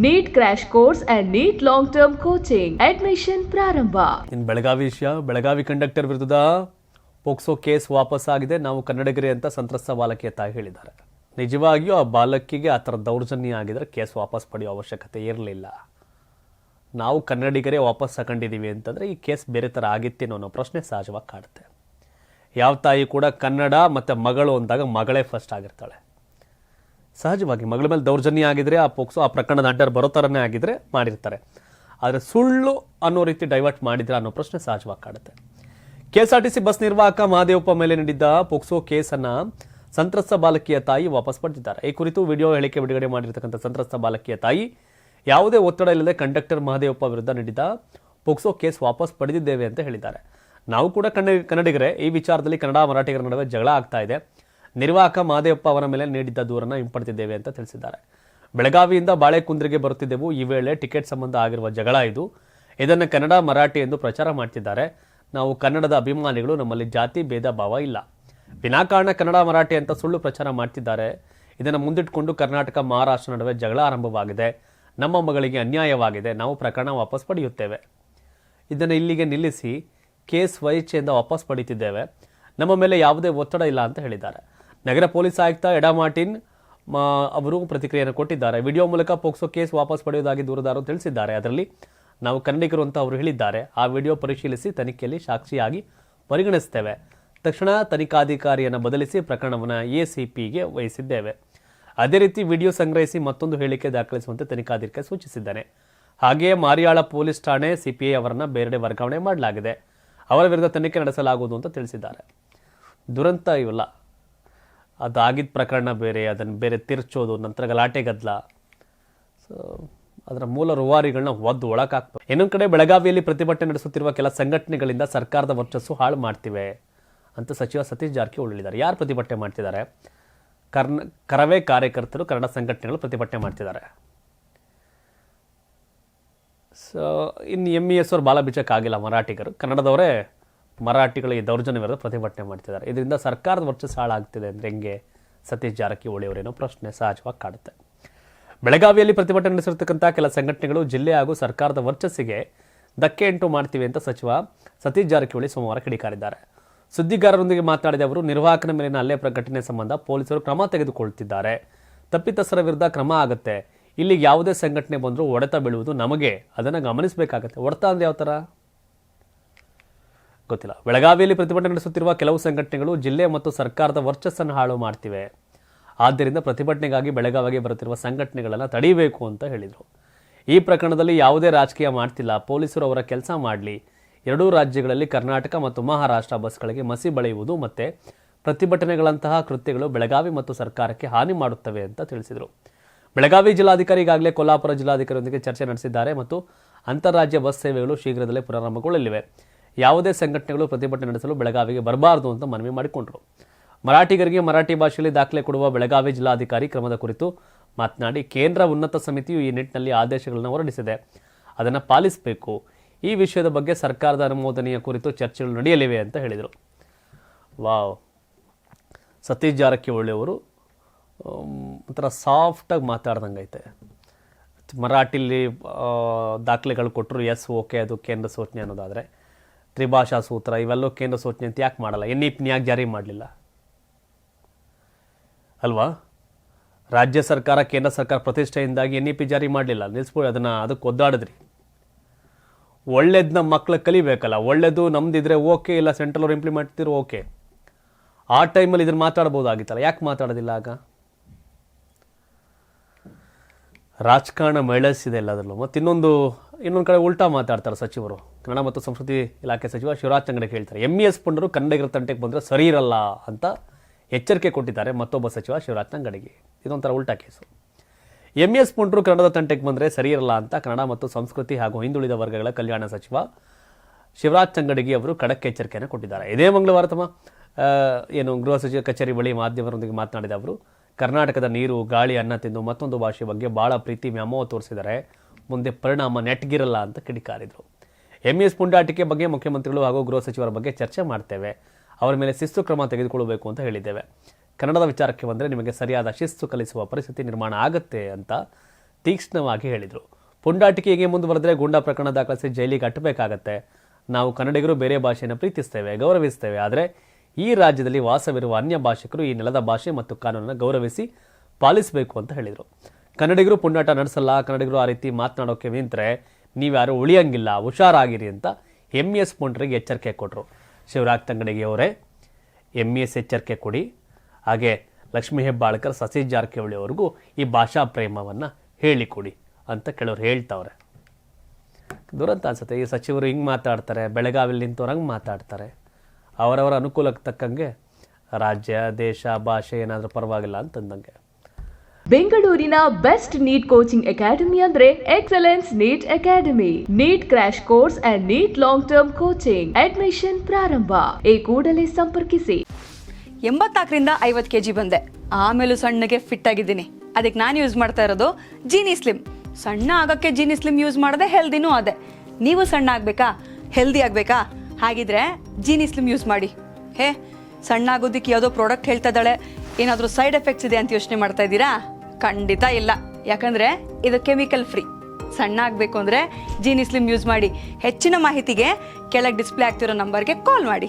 Neat crash course and NEET long term coaching admission ಪ್ರಾರಂಭ. ಇನ್ನು ಬೆಳಗಾವಿ ವಿಷಯ, ಬೆಳಗಾವಿ ಕಂಡಕ್ಟರ್ ವಿರುದ್ಧ ಪೋಕ್ಸೋ ಕೇಸ್ ವಾಪಸ್ ಆಗಿದೆ. ನಾವು ಕನ್ನಡಿಗರೇ ಅಂತ ಸಂತ್ರಸ್ತ ಬಾಲಕಿಯ ತಾಯಿ ಹೇಳಿದ್ದಾರೆ. ನಿಜವಾಗಿಯೂ ಆ ಬಾಲಕಿಗೆ ಆ ಥರ ದೌರ್ಜನ್ಯ ಆಗಿದ್ರೆ ಕೇಸ್ ವಾಪಸ್ ಪಡೆಯೋ ಅವಶ್ಯಕತೆ ಇರಲಿಲ್ಲ. ನಾವು ಕನ್ನಡಿಗರೇ ವಾಪಸ್ ತಗೊಂಡಿದ್ದೀವಿ ಅಂತಂದರೆ ಈ ಕೇಸ್ ಬೇರೆ ಥರ ಆಗಿತ್ತೇನೋ ಅನ್ನೋ ಪ್ರಶ್ನೆ ಸಹಜವಾಗಿ ಕಾಡುತ್ತೆ. ಯಾವ ತಾಯಿ ಕೂಡ ಕನ್ನಡ ಮತ್ತು ಮಗಳು ಅಂದಾಗ ಮಗಳೇ ಫಸ್ಟ್ ಆಗಿರ್ತಾಳೆ. ಸಹಜವಾಗಿ ಮಗಳ ಮೇಲೆ ದೌರ್ಜನ್ಯ ಆಗಿದ್ರೆ ಆ ಪೋಕ್ಸೋ ಆ ಪ್ರಕರಣದ ಅಂಡರ್ ಬರೋ ಥರನೇ ಆಗಿದ್ರೆ ಮಾಡಿರ್ತಾರೆ. ಆದರೆ ಸುಳ್ಳು ಅನ್ನೋ ರೀತಿ ಡೈವರ್ಟ್ ಮಾಡಿದ್ರೆ ಅನ್ನೋ ಪ್ರಶ್ನೆ ಸಹಜವಾಗಿ ಕಾಡುತ್ತೆ. KSRTC ಬಸ್ ನಿರ್ವಾಹಕ ಮಹದೇವಪ್ಪ ಮೇಲೆ ನೀಡಿದ್ದ ಪೋಕ್ಸೋ ಕೇಸನ್ನು ಸಂತ್ರಸ್ತ ಬಾಲಕಿಯ ತಾಯಿ ವಾಪಸ್ ಪಡೆದಿದ್ದಾರೆ. ಈ ಕುರಿತು ವಿಡಿಯೋ ಹೇಳಿಕೆ ಬಿಡುಗಡೆ ಮಾಡಿರ್ತಕ್ಕಂಥ ಸಂತ್ರಸ್ತ ಬಾಲಕಿಯ ತಾಯಿ ಯಾವುದೇ ಒತ್ತಡ ಇಲ್ಲದೆ ಕಂಡಕ್ಟರ್ ಮಹದೇವಪ್ಪ ವಿರುದ್ಧ ನೀಡಿದ್ದ ಪೋಕ್ಸೋ ಕೇಸ್ ವಾಪಸ್ ಪಡೆದಿದ್ದೇವೆ ಅಂತ ಹೇಳಿದ್ದಾರೆ. ನಾವು ಕೂಡ ಕನ್ನಡಿಗರೇ. ಈ ವಿಚಾರದಲ್ಲಿ ಕನ್ನಡ ಮರಾಠಿಗರ ನಡುವೆ ಜಗಳ ಆಗ್ತಾ ಇದೆ. ನಿರ್ವಾಹಕ ಮಹದೇವಪ್ಪ ಅವರ ಮೇಲೆ ನೀಡಿದ್ದ ದೂರನ್ನು ಹಿಂಪಡೆದಿದ್ದೇವೆ ಅಂತ ತಿಳಿಸಿದ್ದಾರೆ. ಬೆಳಗಾವಿಯಿಂದ ಬಾಳೆಕುಂದ್ರಿಗೆ ಬರುತ್ತಿದ್ದೆವು. ಈ ವೇಳೆ ಟಿಕೆಟ್ ಸಂಬಂಧ ಆಗಿರುವ ಜಗಳ ಇದು. ಇದನ್ನು ಕನ್ನಡ ಮರಾಠಿ ಎಂದು ಪ್ರಚಾರ ಮಾಡ್ತಿದ್ದಾರೆ. ನಾವು ಕನ್ನಡದ ಅಭಿಮಾನಿಗಳು, ನಮ್ಮಲ್ಲಿ ಜಾತಿ ಭೇದ ಭಾವ ಇಲ್ಲ. ವಿನಾಕಾರಣ ಕನ್ನಡ ಮರಾಠಿ ಅಂತ ಸುಳ್ಳು ಪ್ರಚಾರ ಮಾಡ್ತಿದ್ದಾರೆ. ಇದನ್ನು ಮುಂದಿಟ್ಟುಕೊಂಡು ಕರ್ನಾಟಕ ಮಹಾರಾಷ್ಟ್ರ ನಡುವೆ ಜಗಳ ಆರಂಭವಾಗಿದೆ. ನಮ್ಮ ಮಗಳಿಗೆ ಅನ್ಯಾಯವಾಗಿದೆ. ನಾವು ಪ್ರಕರಣ ವಾಪಸ್ ಪಡೆಯುತ್ತೇವೆ. ಇದನ್ನು ಇಲ್ಲಿಗೆ ನಿಲ್ಲಿಸಿ ಕೇಸ್ ಸ್ವಇಚ್ಛೆಯಿಂದ ವಾಪಸ್ ಪಡೆಯುತ್ತಿದ್ದೇವೆ. ನಮ್ಮ ಮೇಲೆ ಯಾವುದೇ ಒತ್ತಡ ಇಲ್ಲ ಅಂತ ಹೇಳಿದ್ದಾರೆ. ನಗರ ಪೊಲೀಸ್ ಆಯುಕ್ತ ಎಡಾ ಮಾರ್ಟಿನ್ ಅವರು ಪ್ರತಿಕ್ರಿಯೆಯನ್ನು ಕೊಟ್ಟಿದ್ದಾರೆ. ವಿಡಿಯೋ ಮೂಲಕ ಪೋಕ್ಸೋ ಕೇಸ್ ವಾಪಸ್ ಪಡೆಯುವುದಾಗಿ ದೂರುದಾರರು ತಿಳಿಸಿದ್ದಾರೆ. ಅದರಲ್ಲಿ ನಾವು ಕನ್ನಡಿಗರು ಅಂತ ಅವರು ಹೇಳಿದ್ದಾರೆ. ಆ ವಿಡಿಯೋ ಪರಿಶೀಲಿಸಿ ತನಿಖೆಯಲ್ಲಿ ಸಾಕ್ಷಿಯಾಗಿ ಪರಿಗಣಿಸುತ್ತೇವೆ. ತಕ್ಷಣ ತನಿಖಾಧಿಕಾರಿಯನ್ನು ಬದಲಿಸಿ ಪ್ರಕರಣವನ್ನು ACPಗೆ ವಹಿಸಿದ್ದೇವೆ. ಅದೇ ರೀತಿ ವಿಡಿಯೋ ಸಂಗ್ರಹಿಸಿ ಮತ್ತೊಂದು ಹೇಳಿಕೆ ದಾಖಲಿಸುವಂತೆ ತನಿಖಾಧಿಕಾರಿ ಸೂಚಿಸಿದ್ದಾನೆ. ಹಾಗೆಯೇ ಮಾರಿಯಾಳ ಪೊಲೀಸ್ ಠಾಣೆ CPI ಅವರನ್ನು ಬೇರೆಡೆ ವರ್ಗಾವಣೆ ಮಾಡಲಾಗಿದೆ. ಅವರ ವಿರುದ್ಧ ತನಿಖೆ ನಡೆಸಲಾಗುವುದು ಅಂತ ತಿಳಿಸಿದ್ದಾರೆ. ದುರಂತ ಇವೆಲ್ಲ. ಅದಾಗಿದ್ದ ಪ್ರಕರಣ ಬೇರೆ, ಅದನ್ನು ಬೇರೆ ತಿರ್ಚೋದು, ನಂತರ ಗಲಾಟೆ ಗದ್ದಲ. ಸೊ ಅದರ ಮೂಲ ರೂವಾರಿಗಳನ್ನ ಒದ್ದು ಒಳಕಾಕ್ತಾರೆ. ಇನ್ನೊಂದು ಕಡೆ ಬೆಳಗಾವಿಯಲ್ಲಿ ಪ್ರತಿಭಟನೆ ನಡೆಸುತ್ತಿರುವ ಕೆಲ ಸಂಘಟನೆಗಳಿಂದ ಸರ್ಕಾರದ ವರ್ಚಸ್ಸು ಹಾಳು ಮಾಡ್ತಿವೆ ಅಂತ ಸಚಿವ ಸತೀಶ್ ಜಾರಕಿಹೊಳಿ ಹೇಳಿದ್ದಾರೆ. ಯಾರು ಪ್ರತಿಭಟನೆ ಮಾಡ್ತಿದ್ದಾರೆ? ಕರವೇ ಕಾರ್ಯಕರ್ತರು, ಕನ್ನಡ ಸಂಘಟನೆಗಳು ಪ್ರತಿಭಟನೆ ಮಾಡ್ತಿದ್ದಾರೆ. ಸೊ ಇನ್ನು MES ಅವರು ಬಾಲ ಬಿಚ್ಚಕ್ಕಾಗಿಲ್ಲ. ಮರಾಠಿಗರು, ಕನ್ನಡದವರೇ ಮರಾಠಿಗಳಿಗೆ ದೌರ್ಜನ್ಯ ವಿರುದ್ಧ ಪ್ರತಿಭಟನೆ ಮಾಡ್ತಿದ್ದಾರೆ. ಇದರಿಂದ ಸರ್ಕಾರದ ವರ್ಚಸ್ಸು ಹಾಳಾಗ್ತಿದೆ ಅಂದರೆ ಹೆಂಗೆ? ಸತೀಶ್ ಜಾರಕಿಹೊಳಿ ಅವರೇನೋ ಪ್ರಶ್ನೆ ಸಹಜವಾಗಿ ಕಾಡುತ್ತೆ. ಬೆಳಗಾವಿಯಲ್ಲಿ ಪ್ರತಿಭಟನೆ ನಡೆಸಿರ್ತಕ್ಕಂಥ ಕೆಲ ಸಂಘಟನೆಗಳು ಜಿಲ್ಲೆ ಹಾಗೂ ಸರ್ಕಾರದ ವರ್ಚಸ್ಸಿಗೆ ಧಕ್ಕೆ ಉಂಟು ಮಾಡ್ತಿವೆ ಅಂತ ಸಚಿವ ಸತೀಶ್ ಜಾರಕಿಹೊಳಿ ಸೋಮವಾರ ಕಿಡಿಕಾರಿದ್ದಾರೆ. ಸುದ್ದಿಗಾರರೊಂದಿಗೆ ಮಾತನಾಡಿದ ಅವರು, ನಿರ್ವಾಹಕನ ಮೇಲಿನ ಹಲ್ಲೆ ಘಟನೆ ಸಂಬಂಧ ಪೊಲೀಸರು ಕ್ರಮ ತೆಗೆದುಕೊಳ್ತಿದ್ದಾರೆ. ತಪ್ಪಿತಸ್ಥರ ವಿರುದ್ಧ ಕ್ರಮ ಆಗುತ್ತೆ. ಇಲ್ಲಿಗೆ ಯಾವುದೇ ಸಂಘಟನೆ ಬಂದರೂ ಹೊಡೆತ ಬೀಳುವುದು ನಮಗೆ, ಅದನ್ನು ಗಮನಿಸಬೇಕಾಗತ್ತೆ. ಹೊಡೆತ ಅಂದರೆ ಯಾವ ಥರ ಗೊತ್ತಿಲ್ಲ. ಬೆಳಗಾವಿಯಲ್ಲಿ ಪ್ರತಿಭಟನೆ ನಡೆಸುತ್ತಿರುವ ಕೆಲವು ಸಂಘಟನೆಗಳು ಜಿಲ್ಲೆ ಮತ್ತು ಸರ್ಕಾರದ ವರ್ಚಸ್ಸನ್ನು ಹಾಳು ಮಾಡ್ತಿವೆ. ಆದ್ದರಿಂದ ಪ್ರತಿಭಟನೆಗಾಗಿ ಬೆಳಗಾವಿಗೆ ಬರುತ್ತಿರುವ ಸಂಘಟನೆಗಳನ್ನು ತಡೆಯಬೇಕು ಅಂತ ಹೇಳಿದರು. ಈ ಪ್ರಕರಣದಲ್ಲಿ ಯಾವುದೇ ರಾಜಕೀಯ ಮಾಡ್ತಿಲ್ಲ. ಪೊಲೀಸರು ಅವರ ಕೆಲಸ ಮಾಡಲಿ. ಎರಡೂ ರಾಜ್ಯಗಳಲ್ಲಿ ಕರ್ನಾಟಕ ಮತ್ತು ಮಹಾರಾಷ್ಟ್ರ ಬಸ್ಗಳಿಗೆ ಮಸಿ ಬಳಿಯುವುದು ಮತ್ತು ಪ್ರತಿಭಟನೆಗಳಂತಹ ಕೃತ್ಯಗಳು ಬೆಳಗಾವಿ ಮತ್ತು ಸರ್ಕಾರಕ್ಕೆ ಹಾನಿ ಮಾಡುತ್ತವೆ ಅಂತ ತಿಳಿಸಿದರು. ಬೆಳಗಾವಿ ಜಿಲ್ಲಾಧಿಕಾರಿ ಈಗಾಗಲೇ ಕೊಲ್ಲಾಪುರ ಜಿಲ್ಲಾಧಿಕಾರಿಯೊಂದಿಗೆ ಚರ್ಚೆ ನಡೆಸಿದ್ದಾರೆ ಮತ್ತು ಅಂತಾರಾಜ್ಯ ಬಸ್ ಸೇವೆಗಳು ಶೀಘ್ರದಲ್ಲೇ ಪುನರಾರಂಭಗೊಳ್ಳಲಿವೆ. ಯಾವುದೇ ಸಂಘಟನೆಗಳು ಪ್ರತಿಭಟನೆ ನಡೆಸಲು ಬೆಳಗಾವಿಗೆ ಬರಬಾರದು ಅಂತ ಮನವಿ ಮಾಡಿಕೊಂಡರು. ಮರಾಠಿಗರಿಗೆ ಮರಾಠಿ ಭಾಷೆಯಲ್ಲಿ ದಾಖಲೆ ಕೊಡುವ ಬೆಳಗಾವಿ ಜಿಲ್ಲಾಧಿಕಾರಿ ಕ್ರಮದ ಕುರಿತು ಮಾತನಾಡಿ, ಕೇಂದ್ರ ಉನ್ನತ ಸಮಿತಿಯು ಈ ನಿಟ್ಟಿನಲ್ಲಿ ಆದೇಶಗಳನ್ನು ಹೊರಡಿಸಿದೆ. ಅದನ್ನು ಪಾಲಿಸಬೇಕು. ಈ ವಿಷಯದ ಬಗ್ಗೆ ಸರ್ಕಾರದ ಅನುಮೋದನೆಯ ಕುರಿತು ಚರ್ಚೆಗಳು ನಡೆಯಲಿವೆ ಅಂತ ಹೇಳಿದರು. ವಾವ್, ಸತೀಶ್ ಜಾರಕಿಹೊಳಿ ಅವರು ಒಂಥರ ಸಾಫ್ಟಾಗಿ ಮಾತಾಡ್ದಂಗೈತೆ. ಮರಾಠಿಲಿ ದಾಖಲೆಗಳು ಕೊಟ್ಟರು, ಎಸ್ ಓಕೆ, ಅದು ಕೇಂದ್ರ ಸೂಚನೆ ಅನ್ನೋದಾದರೆ ತ್ರಿಭಾಷಾ ಸೂತ್ರ ಇವೆಲ್ಲೂ ಕೇಂದ್ರ ಸೂಚನೆ ಅಂತ ಯಾಕೆ ಮಾಡಲ್ಲ? NEP ಯಾಕೆ ಜಾರಿ ಮಾಡಲಿಲ್ಲ ಅಲ್ವಾ? ರಾಜ್ಯ ಸರ್ಕಾರ, ಕೇಂದ್ರ ಸರ್ಕಾರ ಪ್ರತಿಷ್ಠೆಯಿಂದಾಗಿ NEP ಜಾರಿ ಮಾಡಲಿಲ್ಲ. ನಿಲ್ಲಿಸ್ಬೋದು ಅದನ್ನು. ಅದಕ್ಕೆ ಒದ್ದಾಡಿದ್ರಿ. ಒಳ್ಳೇದನ್ನ ಮಕ್ಕಳು ಕಲಿಬೇಕಲ್ಲ. ಒಳ್ಳೇದು ನಮ್ದಿದ್ರೆ ಓಕೆ, ಇಲ್ಲ ಸೆಂಟ್ರಲ್ ಅವ್ರು ಇಂಪ್ಲಿಮೆಂಟ್ ಮಾಡ್ತಿದ್ರು ಓಕೆ. ಆ ಟೈಮಲ್ಲಿ ಇದನ್ನು ಮಾತಾಡ್ಬೋದಾಗಿತ್ತಲ್ಲ, ಯಾಕೆ ಮಾತಾಡೋದಿಲ್ಲ ಆಗ? ರಾಜಕಾರಣ ಮೇಳಸಿದೆ ಎಲ್ಲದರಲ್ಲೂ. ಮತ್ತು ಇನ್ನೊಂದು ಕಡೆ ಉಲ್ಟಾ ಮಾತಾಡ್ತಾರೆ ಸಚಿವರು. ಕನ್ನಡ ಮತ್ತು ಸಂಸ್ಕೃತಿ ಇಲಾಖೆ ಸಚಿವ ಶಿವರಾಜ್ ತಂಗಡಿಗೆ ಹೇಳ್ತಾರೆ, MES ಪುಂಡರು ಕನ್ನಡಿಗರ ತಂಟೆಗೆ ಬಂದರೆ ಸರಿ ಇರಲ್ಲ ಅಂತ ಎಚ್ಚರಿಕೆ ಕೊಟ್ಟಿದ್ದಾರೆ ಮತ್ತೊಬ್ಬ ಸಚಿವ ಶಿವರಾಜ್ ತಂಗಡಿಗೆ. ಇದೊಂಥರ ಉಲ್ಟಾ ಕೇಸು. MES ಪುಂಡರು ಕನ್ನಡದ ತಂಟೆಗೆ ಬಂದರೆ ಸರಿ ಇರಲ್ಲ ಅಂತ ಕನ್ನಡ ಮತ್ತು ಸಂಸ್ಕೃತಿ ಹಾಗೂ ಹಿಂದುಳಿದ ವರ್ಗಗಳ ಕಲ್ಯಾಣ ಸಚಿವ ಶಿವರಾಜ್ ತಂಗಡಿಗೆ ಅವರು ಖಡಕ್ ಎಚ್ಚರಿಕೆಯನ್ನು ಕೊಟ್ಟಿದ್ದಾರೆ. ಇದೇ ಮಂಗಳವಾರ ತಮ್ಮ ಗೃಹ ಸಚಿವ ಕಚೇರಿ ಬಳಿ ಮಾಧ್ಯಮರೊಂದಿಗೆ ಮಾತನಾಡಿದ ಅವರು, ಕರ್ನಾಟಕದ ನೀರು, ಗಾಳಿ, ಅನ್ನ ತಿಂದು ಮತ್ತೊಂದು ಭಾಷೆ ಬಗ್ಗೆ ಭಾಳ ಪ್ರೀತಿ ವ್ಯಾಮೋಹ ತೋರಿಸಿದರೆ ಮುಂದೆ ಪರಿಣಾಮ ನೆಟ್ಗಿರಲ್ಲ ಅಂತ ಕಿಡಿಕಾರಿದರು. MES ಪುಂಡಾಟಿಕೆ ಬಗ್ಗೆ ಮುಖ್ಯಮಂತ್ರಿಗಳು ಹಾಗೂ ಗೃಹ ಸಚಿವರ ಬಗ್ಗೆ ಚರ್ಚೆ ಮಾಡ್ತೇವೆ. ಅವರ ಮೇಲೆ ಶಿಸ್ತು ಕ್ರಮ ತೆಗೆದುಕೊಳ್ಳಬೇಕು ಅಂತ ಹೇಳಿದ್ದೇವೆ. ಕನ್ನಡದ ವಿಚಾರಕ್ಕೆ ಬಂದರೆ ನಿಮಗೆ ಸರಿಯಾದ ಶಿಸ್ತು ಕಲಿಸುವ ಪರಿಸ್ಥಿತಿ ನಿರ್ಮಾಣ ಆಗುತ್ತೆ ಅಂತ ತೀಕ್ಷ್ಣವಾಗಿ ಹೇಳಿದರು. ಪುಂಡಾಟಿಕೆ ಹೀಗೆ ಮುಂದುವರೆದರೆ ಗೂಂಡಾ ಪ್ರಕರಣ ದಾಖಲಿಸಿ ಜೈಲಿಗೆ ಅಟ್ಟಬೇಕಾಗತ್ತೆ. ನಾವು ಕನ್ನಡಿಗರು ಬೇರೆ ಭಾಷೆಯನ್ನು ಪ್ರೀತಿಸ್ತೇವೆ, ಗೌರವಿಸ್ತೇವೆ. ಆದರೆ ಈ ರಾಜ್ಯದಲ್ಲಿ ವಾಸವಿರುವ ಅನ್ಯ ಭಾಷಿಕರು ಈ ನೆಲದ ಭಾಷೆ ಮತ್ತು ಕಾನೂನನ್ನು ಗೌರವಿಸಿ ಪಾಲಿಸಬೇಕು ಅಂತ ಹೇಳಿದರು. ಕನ್ನಡಿಗರು ಪುಂಡಾಟ ನಡೆಸಲ್ಲ, ಕನ್ನಡಿಗರು ಆ ರೀತಿ ಮಾತನಾಡೋಕೆ ನಿಂತರೆ ನೀವ್ಯಾರು ಉಳಿಯಂಗಿಲ್ಲ, ಹುಷಾರಾಗಿರಿ ಅಂತ MES ಪುಂಡರಿಗೆ ಎಚ್ಚರಿಕೆ ಕೊಟ್ಟರು. ಶಿವರಾಜ್ ತಂಗಡಗಿ ಅವರೇ MES ಎಚ್ಚರಿಕೆ ಕೊಡಿ. ಹಾಗೆ ಲಕ್ಷ್ಮೀ ಹೆಬ್ಬಾಳ್ಕರ್, ಸತೀಶ್ ಜಾರಕಿಹೊಳಿ ಅವ್ರಿಗೂ ಈ ಭಾಷಾ ಪ್ರೇಮವನ್ನು ಹೇಳಿಕೊಡಿ ಅಂತ ಕೆಲವರು ಹೇಳ್ತಾವ್ರೆ. ದುರಂತ ಅನ್ಸುತ್ತೆ. ಈ ಸಚಿವರು ಹಿಂಗೆ ಮಾತಾಡ್ತಾರೆ, ಬೆಳಗಾವಿಯಲ್ಲಿ ನಿಂತವ್ರು ಹಂಗೆ ಮಾತಾಡ್ತಾರೆ. ಅವರವರ ಅನುಕೂಲಕ್ಕೆ ತಕ್ಕಂಗೆ ರಾಜ್ಯ, ದೇಶ, ಭಾಷೆ ಏನಾದರೂ ಪರವಾಗಿಲ್ಲ ಅಂತಂದಂಗೆ. ಬೆಂಗಳೂರಿನ ಬೆಸ್ಟ್ ನೀಟ್ ಕೋಚಿಂಗ್ ಅಕಾಡೆಮಿ ಅಂದ್ರೆ excellence NEET academy. NEET crash course and NEET long term coaching admission ಪ್ರಾರಂಭ. ಈ ಕೂಡಲೇ ಸಂಪರ್ಕಿಸಿ. 84ರಿಂದ 50 kg ಬಂದೆ. ಆಮೇಲೂ ಸಣ್ಣಗೆ ಫಿಟ್ ಆಗಿದ್ದೀನಿ. ಅದಕ್ಕೆ ನಾನು ಯೂಸ್ ಮಾಡ್ತಾ ಇರೋದು ಜೀನಿ ಸ್ಲಿಮ್. ಸಣ್ಣ ಆಗಕ್ಕೆ ಜೀನಿ ಸ್ಲಿಮ್ ಯೂಸ್ ಮಾಡದೆ ಹೆಲ್ದಿನೂ ಅದೇ. ನೀವು ಸಣ್ಣ ಆಗಬೇಕಾ, ಹೆಲ್ದಿ ಆಗಬೇಕಾ? ಹಾಗಿದ್ರೆ ಜೀನಿ ಸ್ಲಿಮ್ ಯೂಸ್ ಮಾಡಿ. ಸಣ್ಣ ಆಗೋದಕ್ಕೆ ಯಾವುದೋ ಪ್ರಾಡಕ್ಟ್ ಹೇಳ್ತಾ ಇದ್ದಾಳೆ, ಏನಾದರೂ ಸೈಡ್ ಎಫೆಕ್ಟ್ಸ್ ಇದೆ ಅಂತ ಯೋಚನೆ ಮಾಡ್ತಾ ಇದ್ದೀರಾ? ಖಂಡಿತ ಇಲ್ಲ. ಯಾಕಂದರೆ ಇದು ಕೆಮಿಕಲ್ ಫ್ರೀ. ಸಣ್ಣ ಆಗಬೇಕು ಅಂದರೆ ಜೀನಿ ಸ್ಲಿಮ್ ಯೂಸ್ ಮಾಡಿ. ಹೆಚ್ಚಿನ ಮಾಹಿತಿಗೆ ಕೆಳಗೆ ಡಿಸ್ಪ್ಲೇ ಆಗ್ತಿರೋ ನಂಬರ್ಗೆ ಕಾಲ್ ಮಾಡಿ.